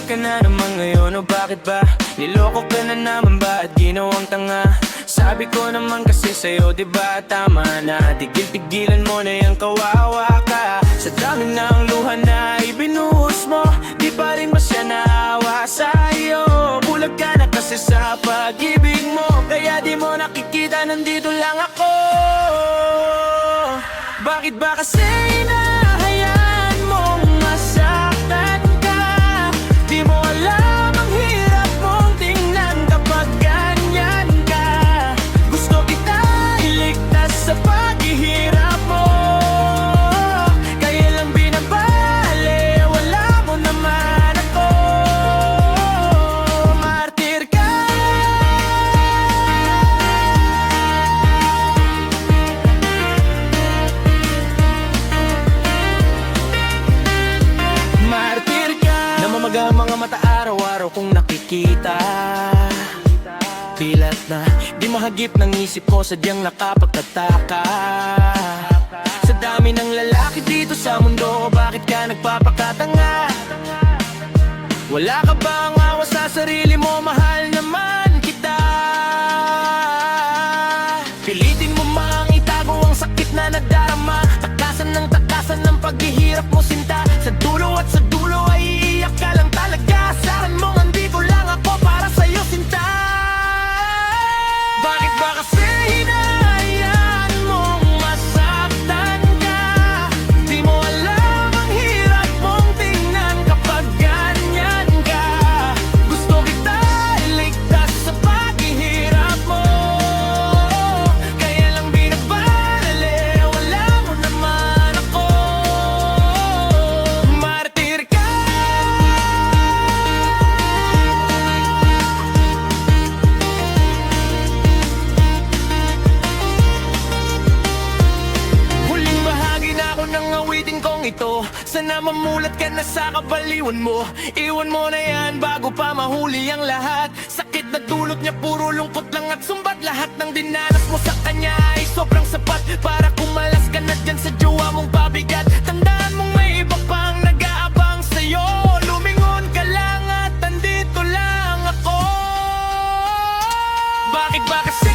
ka na naman ngayon o bakit ba? Niloko ka na naman ba at ginawang tanga? Sabi ko naman kasi sa'yo diba tama na tigil-tigilan mo na yung kawawa ka. Sa dami ng luha na ibinuhos mo, di pa rin ba siya naawa sa'yo? Bulag ka na kasi sa pag-ibig mo, kaya di mo nakikita nandito lang ako. Bakit ba kasi hinahayaan mong masaktan ka? Di mo alam ang hirap mong tingnan kapag ganyan ka. Gusto kita iligtas sa paghihirap mo, kaya lang binabali, wala mo naman ako. Martir ka. Martir ka. Namamaga mga mata araw-araw kung nakikita. Pilat na, di mahagip ng isip ko, sadyang nakapagtataka. Sa dami ng lalaki dito sa mundo, bakit ka nagpapakatanga? Wala ka bang awa sa sarili mo? Mahal naman kita. Pilitin mo mang itago ang sakit na nadarama. Takasan ng paghihirap mo sinta. Sa dulo at sa dulo ay iiyak ka lang talaga. Saan mo nandito lang ako para sa'yo sinta. Bakit ba kasi hinahayaan mong masaktan ka? Di mo alam ang hirap mong tingnan kapag ganyan ka. Gusto kita iligtas sa paghihirap mo, kaya lang binabali, wala mo naman ako. Martir ka. Huling bahagi na ako ng awitin kong ito. Sana mamulat ka na sa kabaliwan mo. Iwan mo na yan bago pa mahuli ang lahat. Sakit na dulot niya, puro lungkot lang at sumbat. Lahat ng dinanas mo sa kanya ay sobrang sapat para kumalas ka na dyan sa jowa mong pabigat. Tandaan mong may iba pang nag-aabang sa'yo. Lumingon ka lang at andito lang ako. Bakit ba kasi